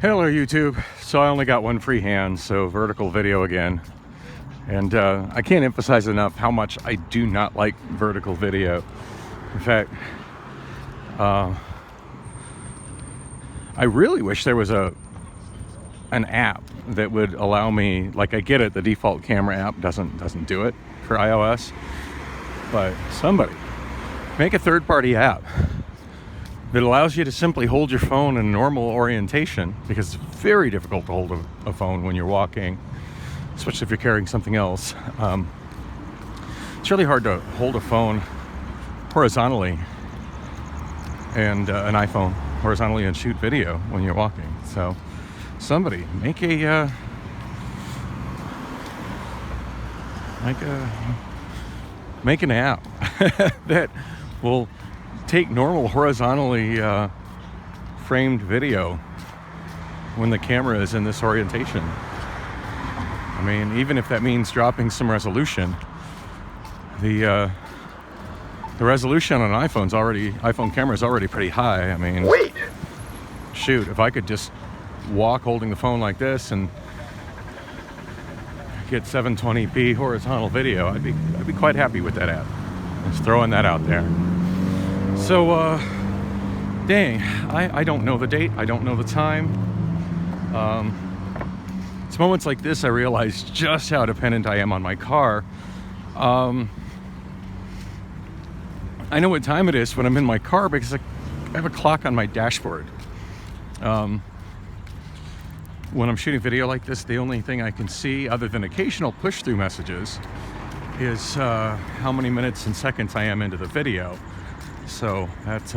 Hello YouTube. So I only got one free hand, so vertical video again. And I can't emphasize enough how much I do not like vertical video. In fact, I really wish there was an app that would allow me, like I get it, the default camera app doesn't do it for iOS, but somebody make a third-party app that allows you to simply hold your phone in normal orientation, because it's very difficult to hold a phone when you're walking, especially if you're carrying something else. It's really hard to hold a phone horizontally and an iPhone horizontally and shoot video when you're walking. So somebody make an app that will take normal horizontally framed video when the camera is in this orientation. I mean, even if that means dropping some resolution, the resolution on an iPhone camera is already pretty high. I mean, shoot, if I could just walk holding the phone like this and get 720p horizontal video, I'd be quite happy with that app. Just throwing that out there. So, dang, I don't know the date, I don't know the time. It's moments like this I realize just how dependent I am on my car. I know what time it is when I'm in my car because I have a clock on my dashboard. When I'm shooting video like this, the only thing I can see, other than occasional push-through messages, is how many minutes and seconds I am into the video. So that's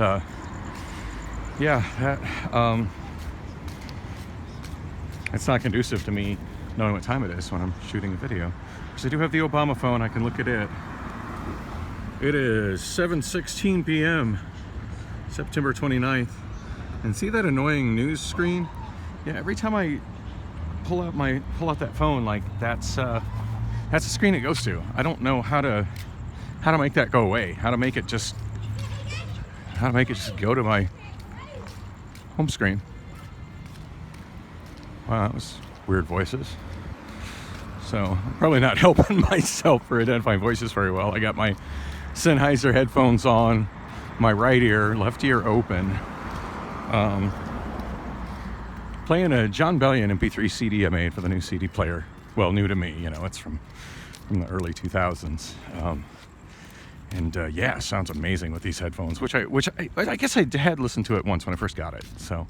it's not conducive to me knowing what time it is when I'm shooting a video. Because I do have the Obama phone, I can look at it. It is 7:16 p.m. September 29th. And see that annoying news screen? Yeah, every time I pull out that phone, like that's the screen it goes to. I don't know how to make that go away. How to make it just go to my home screen. Wow, that was weird voices. So I'm probably not helping myself for identifying voices very well. I got my Sennheiser headphones on, my right ear, left ear open. Playing a John Bellion MP3 CD I made for the new CD player. Well, new to me, you know, it's from the early 2000s. Yeah, sounds amazing with these headphones, which I guess I had listened to it once when I first got it. So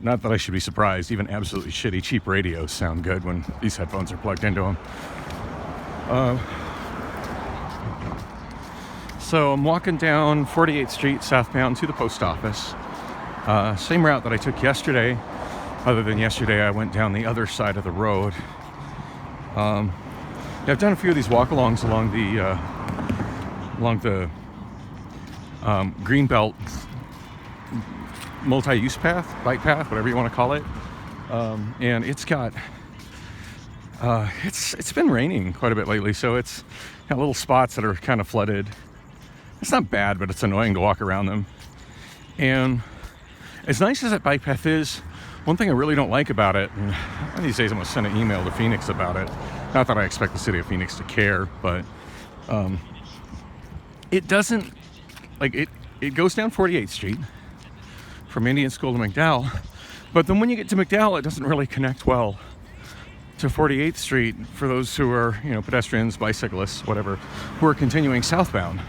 not that I should be surprised. Even absolutely shitty, cheap radios sound good when these headphones are plugged into them. So I'm walking down 48th Street southbound to the post office. Same route that I took yesterday, other than yesterday I went down the other side of the road. I've done a few of these walk-alongs along the Greenbelt multi-use path, bike path, whatever you want to call it. And it's got it's been raining quite a bit lately, so it's got little spots that are kind of flooded. It's not bad, but it's annoying to walk around them. And as nice as that bike path is, one thing I really don't like about it, and one of these days I'm going to send an email to Phoenix about it. Not that I expect the city of Phoenix to care, but it doesn't, like, it goes down 48th Street from Indian School to McDowell, but then when you get to McDowell, it doesn't really connect well to 48th Street for those who are, you know, pedestrians, bicyclists, whatever, who are continuing southbound.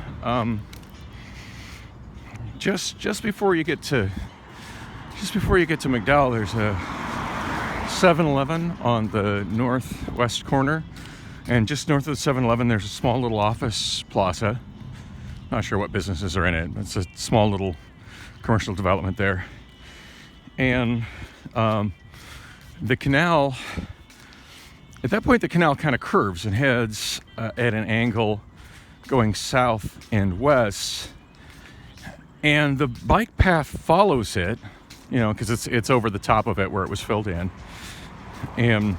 Just before you get to McDowell, there's a 7-Eleven on the northwest corner, and just north of the 7-Eleven there's a small little office plaza. Not sure what businesses are in it. It's a small little commercial development there. And the canal, at that point the canal kind of curves and heads at an angle going south and west, and the bike path follows it, you know, because it's over the top of it where it was filled in, and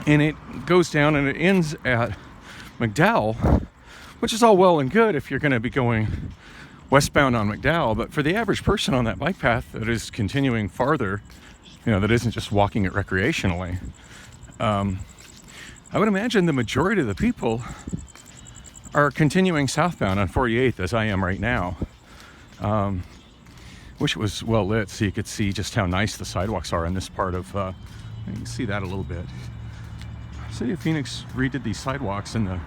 it goes down and it ends at McDowell, which is all well and good if you're going to be going westbound on McDowell. But for the average person on that bike path that is continuing farther, that isn't just walking it recreationally, I would imagine the majority of the people are continuing southbound on 48th, as I am right now. Wish it was well lit so you could see just how nice the sidewalks are in this part of, you can see that a little bit. City of Phoenix redid these sidewalks and the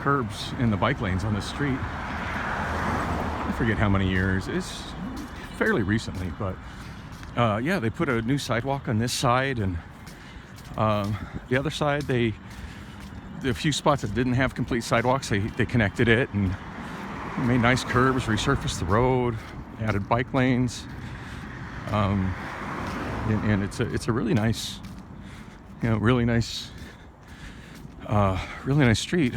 curbs in the bike lanes on the street. I forget how many years. It's fairly recently, but yeah, they put a new sidewalk on this side, and the other side, the few spots that didn't have complete sidewalks, they connected it and made nice curbs, resurfaced the road, added bike lanes, and it's a really nice, really nice street.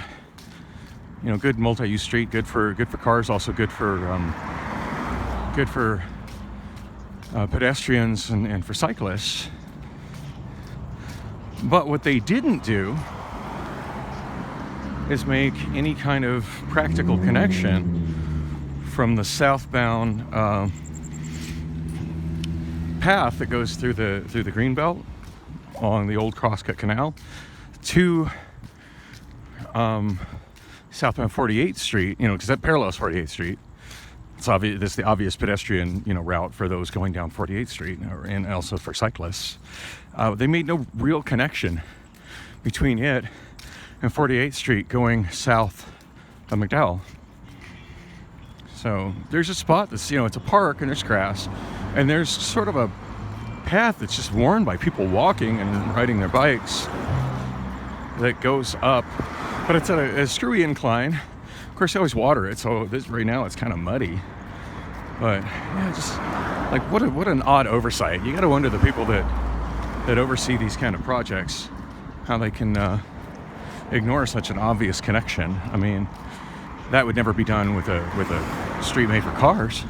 Good multi-use street, good for cars, also good for pedestrians and for cyclists. But what they didn't do is make any kind of practical connection from the southbound path that goes through the Greenbelt along the old Crosscut Canal to southbound 48th Street, because that parallels 48th Street. It's obvious. That's the obvious pedestrian, route for those going down 48th Street, and also for cyclists. They made no real connection between it and 48th Street going south of McDowell. So there's a spot that's, it's a park and there's grass, and there's sort of a path that's just worn by people walking and riding their bikes that goes up, but it's at a screwy incline. Of course, they always water it, so right now it's kind of muddy. But yeah, just like what an odd oversight. You got to wonder the people that oversee these kind of projects, how they can ignore such an obvious connection. I mean, that would never be done with a street made for cars,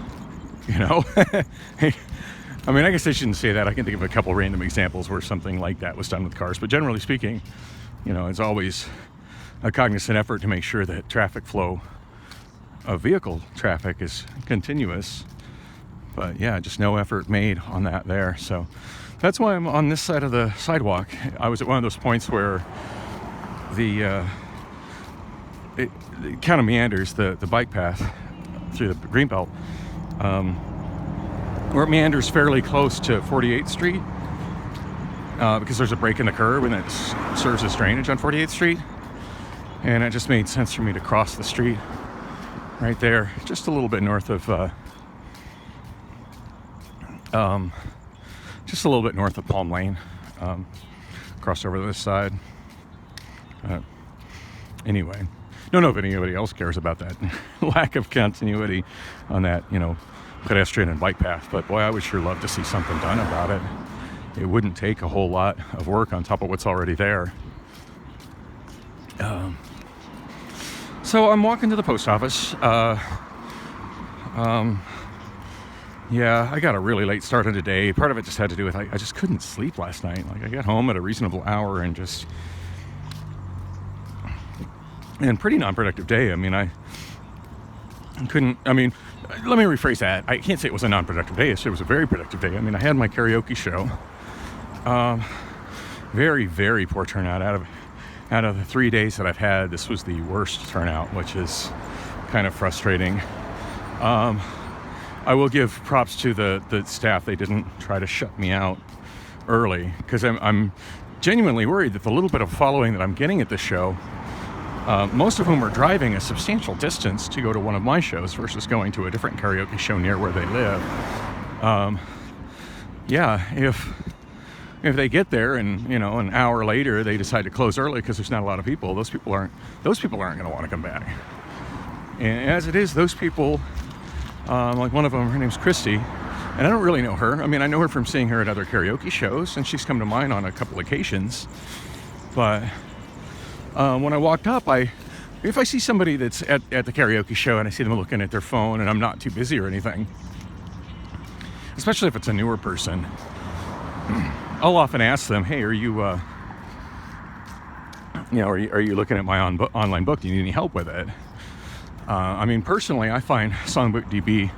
I mean, I guess I shouldn't say that. I can think of a couple random examples where something like that was done with cars, but generally speaking, it's always a cognizant effort to make sure that traffic flow of vehicle traffic is continuous. But yeah, just no effort made on that there. So that's why I'm on this side of the sidewalk. I was at one of those points where it kind of meanders, the bike path through the Greenbelt, where it meanders fairly close to 48th Street, because there's a break in the curb and it serves as drainage on 48th Street. And it just made sense for me to cross the street right there, just a little bit north of, Palm Lane, cross over to this side. Anyway, don't know if anybody else cares about that lack of continuity on that, pedestrian and bike path, but boy, I would sure love to see something done about it. It wouldn't take a whole lot of work on top of what's already there. So I'm walking to the post office. Yeah, I got a really late start on today. Part of it just had to do with I just couldn't sleep last night. Like, I got home at a reasonable hour and pretty non-productive day. I mean, let me rephrase that. I can't say it was a non-productive day. It was a very productive day. I mean, I had my karaoke show. Very, very poor turnout. Out of the 3 days that I've had, this was the worst turnout, which is kind of frustrating. I will give props to the staff. They didn't try to shut me out early, because I'm genuinely worried that the little bit of following that I'm getting at this show, most of whom are driving a substantial distance to go to one of my shows versus going to a different karaoke show near where they live. If they get there and an hour later they decide to close early because there's not a lot of people, those people aren't going to want to come back. And as it is, those people, like one of them, her name's Christy, and I don't really know her. I mean, I know her from seeing her at other karaoke shows, and she's come to mine on a couple occasions. But when I walked up, if I see somebody that's at the karaoke show and I see them looking at their phone and I'm not too busy or anything, especially if it's a newer person, I'll often ask them, "Hey, are you looking at my online book? Do you need any help with it?" I mean, personally, I find Songbook DB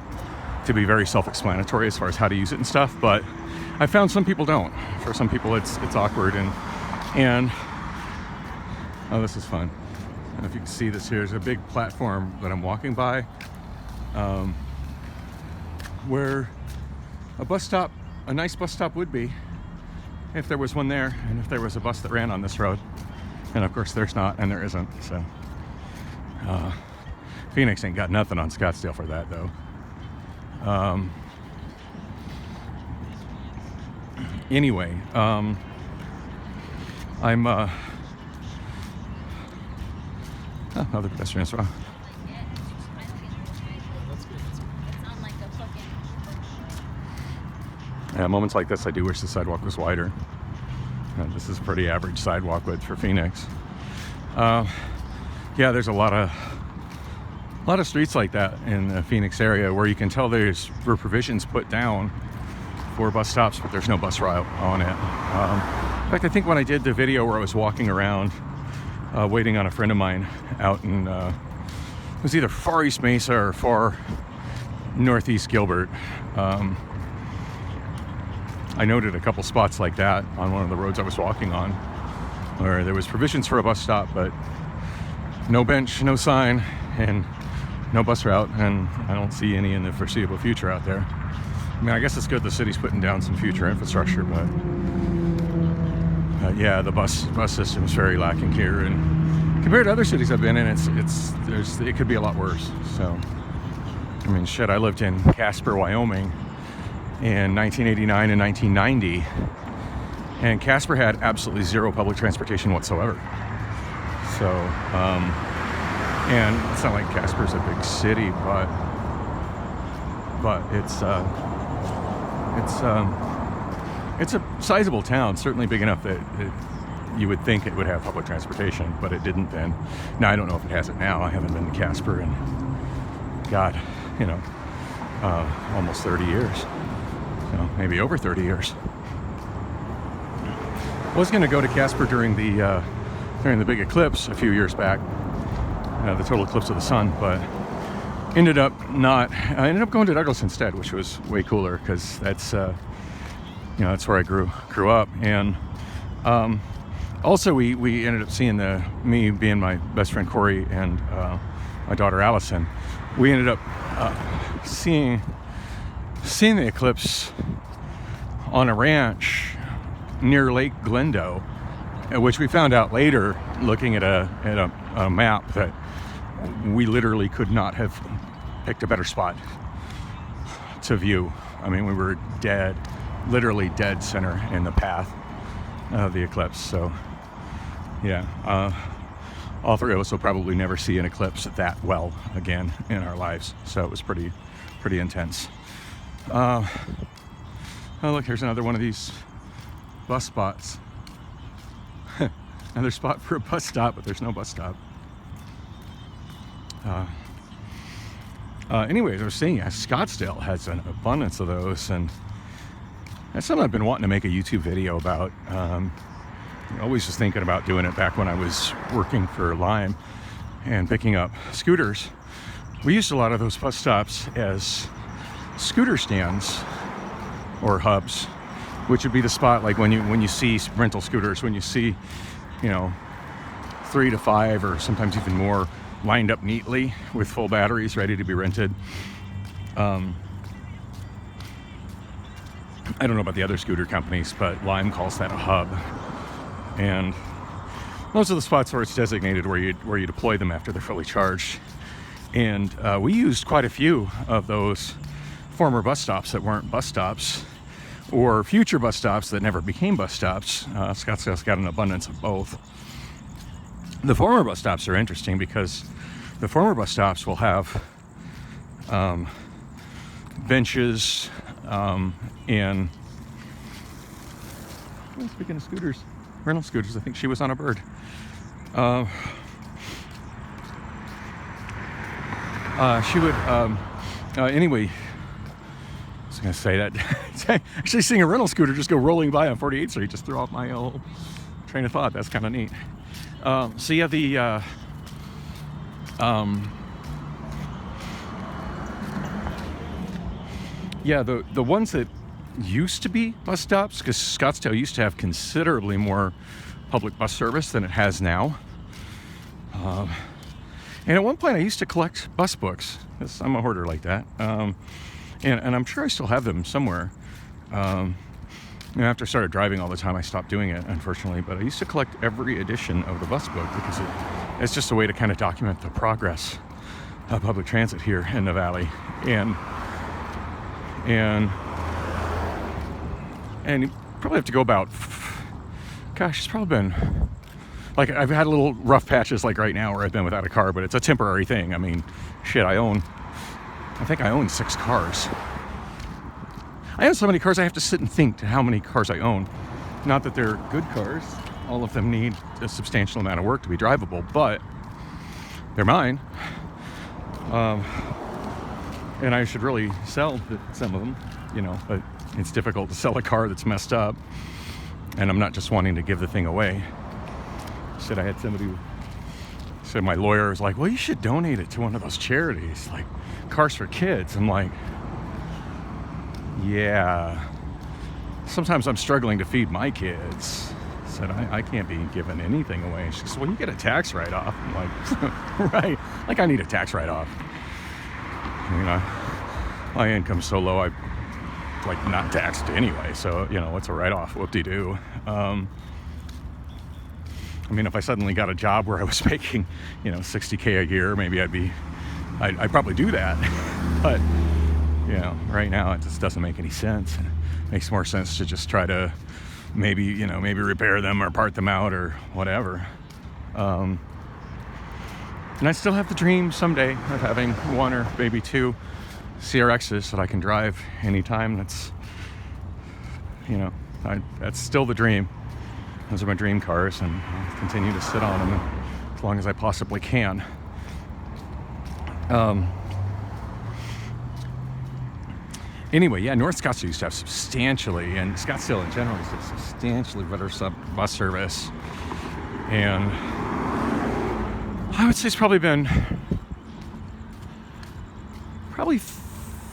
to be very self-explanatory as far as how to use it and stuff, but I found some people don't. For some people, it's awkward, and oh, this is fun. I don't know if you can see this here. There's a big platform that I'm walking by, where a nice bus stop would be if there was one there, and if there was a bus that ran on this road. And of course, there's not, and there isn't. So, Phoenix ain't got nothing on Scottsdale for that, though. Anyway, I'm other pedestrians. Well. Yeah, moments like this, I do wish the sidewalk was wider. This is pretty average sidewalk width for Phoenix. Yeah, there's a lot of streets like that in the Phoenix area where you can tell were provisions put down for bus stops, but there's no bus route on it. In fact, I think when I did the video where I was walking around waiting on a friend of mine out in it was either far East Mesa or far Northeast Gilbert, I noted a couple spots like that on one of the roads I was walking on where there was provisions for a bus stop, but no bench, no sign, and no bus route, and I don't see any in the foreseeable future out there. I mean, I guess it's good the city's putting down some future infrastructure, but yeah, the bus system is very lacking here, and compared to other cities I've been in, it could be a lot worse. So, I mean, shit, I lived in Casper, Wyoming in 1989 and 1990, and Casper had absolutely zero public transportation whatsoever. So, and it's not like Casper's a big city, but it's a sizable town, certainly big enough that you would think it would have public transportation, but it didn't then. Now, I don't know if it has it now. I haven't been to Casper in, God, almost 30 years. So maybe over 30 years. I was going to go to Casper during the big eclipse a few years back, the total eclipse of the sun, but ended up not. I ended up going to Douglas instead, which was way cooler because that's that's where I grew up, and also we ended up seeing me being my best friend Corey and my daughter Allison. We ended up seeing the eclipse on a ranch near Lake Glendo, which we found out later looking at a map that we literally could not have picked a better spot to view. I mean, we were literally dead center in the path of the eclipse. So yeah, all three of us will probably never see an eclipse that well again in our lives. So it was pretty intense. Oh look, here's another one of these bus spots. Another spot for a bus stop, but there's no bus stop. Anyways, I was saying, Scottsdale has an abundance of those, and that's something I've been wanting to make a YouTube video about. Always was thinking about doing it back when I was working for Lime and picking up scooters. We used a lot of those bus stops as scooter stands or hubs, which would be the spot like when you see rental scooters, when you see 3 to 5 or sometimes even more lined up neatly with full batteries ready to be rented. I don't know about the other scooter companies, but Lime calls that a hub, and those are the spots where it's designated where you deploy them after they're fully charged. And we used quite a few of those former bus stops that weren't bus stops, or future bus stops that never became bus stops. Scottsdale's got an abundance of both. The former bus stops are interesting because the former bus stops will have benches and speaking of scooters, rental scooters, I think she was on a bird. She would anyway, I was gonna say that actually seeing a rental scooter just go rolling by on 48th Street just threw off my whole train of thought. That's kind of neat. So yeah, Yeah, the ones that used to be bus stops, because Scottsdale used to have considerably more public bus service than it has now. And at one point I used to collect bus books, because I'm a hoarder like that. And I'm sure I still have them somewhere. After I started driving all the time, I stopped doing it, unfortunately. But I used to collect every edition of the bus book because it's just a way to kind of document the progress of public transit here in the Valley. And you probably have to go about, gosh, it's probably been, like, I've had a little rough patches like right now where I've been without a car, but it's a temporary thing. I mean, shit, I think I own 6 cars. I own so many cars I have to sit and think to how many cars I own. Not that they're good cars. All of them need a substantial amount of work to be drivable, but they're mine. And I should really sell some of them, but it's difficult to sell a car that's messed up. And I'm not just wanting to give the thing away. I had somebody said, my lawyer was like, well, you should donate it to one of those charities, like Cars for Kids. I'm like, yeah, sometimes I'm struggling to feed my kids. I said, I can't be giving anything away. She said, well, you get a tax write-off. I'm like, right, like I need a tax write-off. My income's so low, I'm like not taxed anyway. So, what's a write-off? Whoop-de-doo. If I suddenly got a job where I was making, $60K a year, maybe I'd probably do that. But, right now it just doesn't make any sense. It makes more sense to just try to maybe repair them or part them out or whatever. And I still have the dream someday of having 1 or maybe 2 CRXs that I can drive anytime. That's still the dream. Those are my dream cars, and I'll continue to sit on them as long as I possibly can. Anyway, yeah, North Scottsdale used to have substantially, and Scottsdale in general used to have substantially better bus service. And I would say it's probably been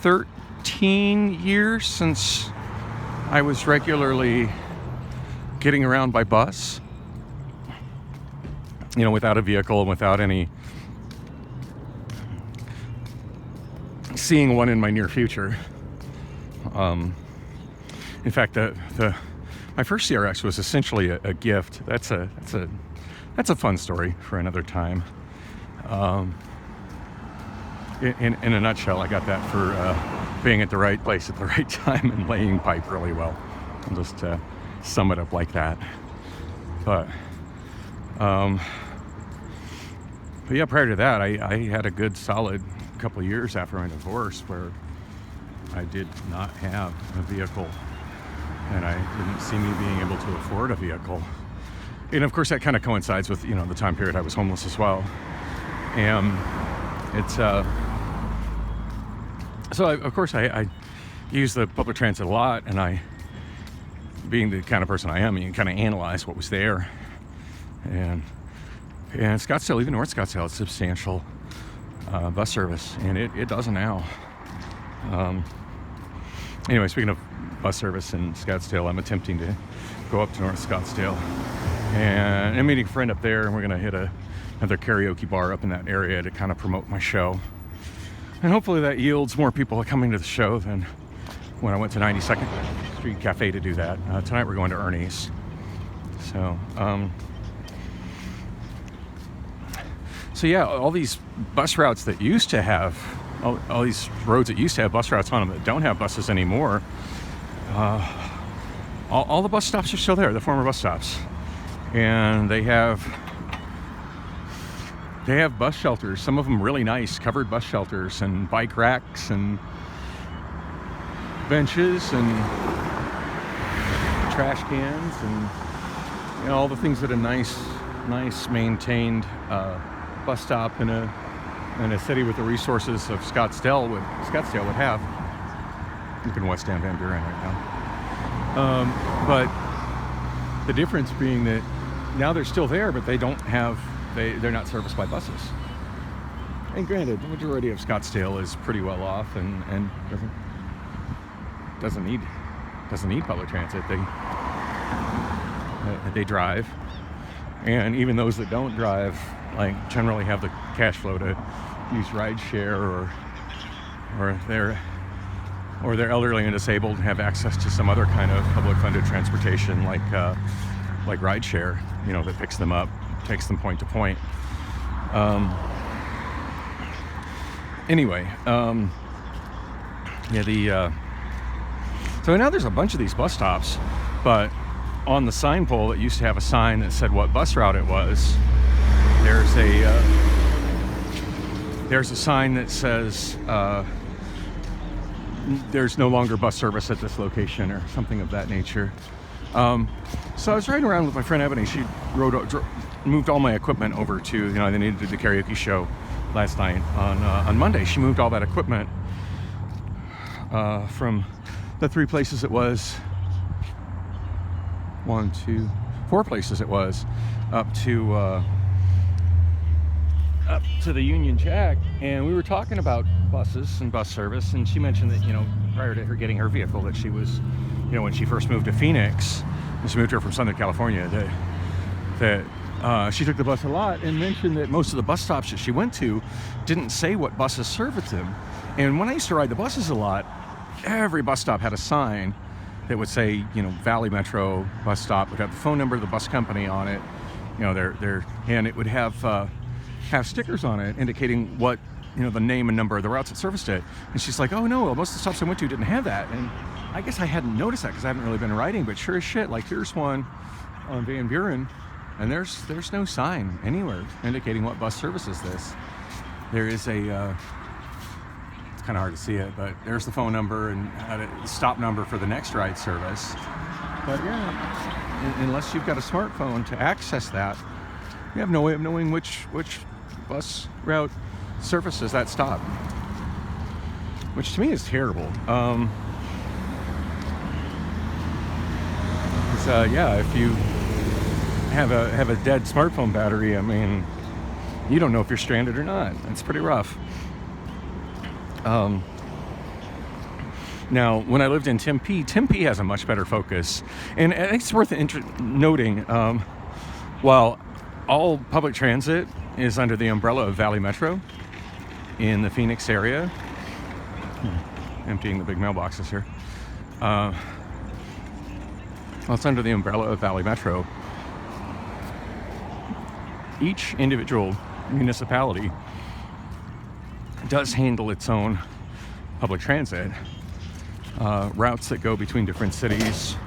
13 years since I was regularly getting around by bus, without a vehicle and without any seeing one in my near future. In fact, my first CRX was essentially a gift. That's a fun story for another time. In a nutshell, I got that for being at the right place at the right time and laying pipe really well. I'll just sum it up like that. But yeah, prior to that, I had a good solid couple of years after my divorce where I did not have a vehicle, and I didn't see me being able to afford a vehicle. And of course that kind of coincides with, the time period I was homeless as well. And it's, so of course I use the public transit a lot, and being the kind of person I am, you kind of analyze what was there. And Scottsdale, even North Scottsdale, has substantial bus service, and it doesn't now. Anyway, speaking of bus service in Scottsdale, I'm attempting to go up to North Scottsdale, and I'm meeting a friend up there, and we're going to hit another karaoke bar up in that area to kind of promote my show. And hopefully that yields more people coming to the show than when I went to 92nd Street Cafe to do that. Tonight we're going to Ernie's. So yeah, all these bus routes that used to have, all these roads that used to have bus routes on them that don't have buses anymore, all the bus stops are still there, the former bus stops. And they have bus shelters, some of them really nice, covered bus shelters and bike racks and benches and trash cans and all the things that a nice maintained bus stop in a city with the resources of Scottsdale would have. Look in West End, Van Buren right now. But the difference being that now they're still there, but they don't have, they're not serviced by buses. And granted, the majority of Scottsdale is pretty well off and doesn't need public transit. They drive, and even those that don't drive, like, generally have the cash flow to use rideshare, or they're elderly and disabled and have access to some other kind of public funded transportation, like rideshare, that picks them up, takes them point to point. So now there's a bunch of these bus stops, but on the sign pole that used to have a sign that said what bus route it was, there's a sign that says there's no longer bus service at this location, or something of that nature. So I was riding around with my friend Ebony. She moved all my equipment over to, they needed to do the karaoke show last night on Monday. She moved all that equipment from the 3 places it was, 4 places it was, up to the Union Jack, and we were talking about buses and bus service, and she mentioned that, prior to her getting her vehicle, that she was, when she first moved to Phoenix, and she moved here from Southern California, that she took the bus a lot, and mentioned that most of the bus stops that she went to didn't say what buses serviced them. And when I used to ride the buses a lot, every bus stop had a sign that would say, Valley Metro bus stop, would have the phone number of the bus company on it, and it would have stickers on it indicating what, the name and number of the routes that serviced it. And she's like, oh no, most of the stops I went to didn't have that. And I guess I hadn't noticed that because I haven't really been riding, but sure as shit, like, here's one on Van Buren, and there's no sign anywhere indicating what bus services this. There is a, it's kind of hard to see it, but there's the phone number and the stop number for the next ride service. But yeah, unless you've got a smartphone to access that, you have no way of knowing which bus route services that stop, which to me is terrible. If you have a dead smartphone battery, I mean, you don't know if you're stranded or not. It's pretty rough. Now, when I lived in Tempe has a much better focus, and I think it's worth noting, while all public transit is under the umbrella of Valley Metro in the Phoenix area, emptying the big mailboxes here, it's under the umbrella of Valley Metro. Each individual municipality does handle its own public transit. Routes that go between different cities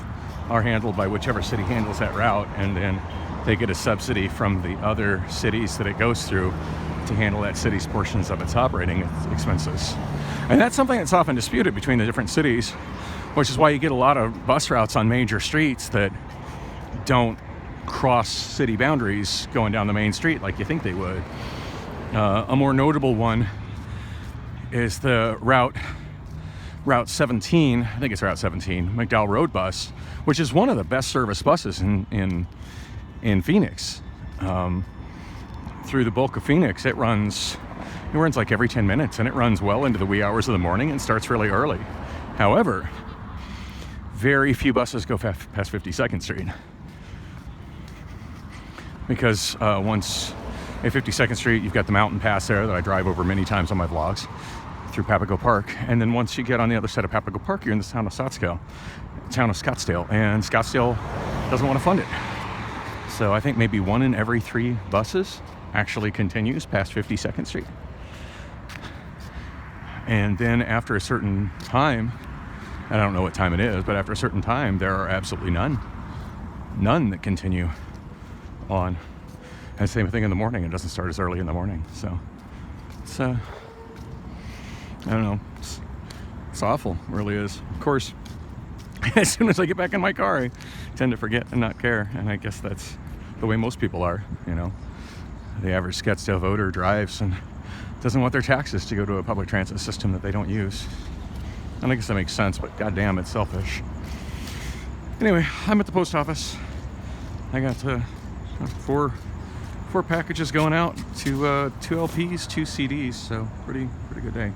are handled by whichever city handles that route, and then they get a subsidy from the other cities that it goes through to handle that city's portions of its operating expenses. And that's something that's often disputed between the different cities, which is why you get a lot of bus routes on major streets that don't cross city boundaries going down the main street like you think they would. A more notable one is the Route 17, I think it's Route 17, McDowell Road Bus, which is one of the best service buses in Phoenix. Through the bulk of Phoenix, it runs like every 10 minutes, and it runs well into the wee hours of the morning and starts really early. However, very few buses go past 52nd Street. Because once at 52nd Street, you've got the mountain pass there that I drive over many times on my vlogs through Papago Park. And then once you get on the other side of Papago Park, you're in the town of Scottsdale. And Scottsdale doesn't want to fund it. So I think maybe 1 in every 3 buses actually continues past 52nd Street. And then after a certain time, I don't know what time it is, but after a certain time, there are absolutely none that continue on. And same thing in the morning. It doesn't start as early in the morning. So it's, I don't know. It's awful. It really is. Of course, as soon as I get back in my car, I tend to forget and not care. And I guess that's the way most people are, The average Scottsdale voter drives and doesn't want their taxes to go to a public transit system that they don't use. And I guess that makes sense, but goddamn, it's selfish. Anyway, I'm at the post office. I got 4 packages going out, 2 LPs, 2 CDs, so pretty good day.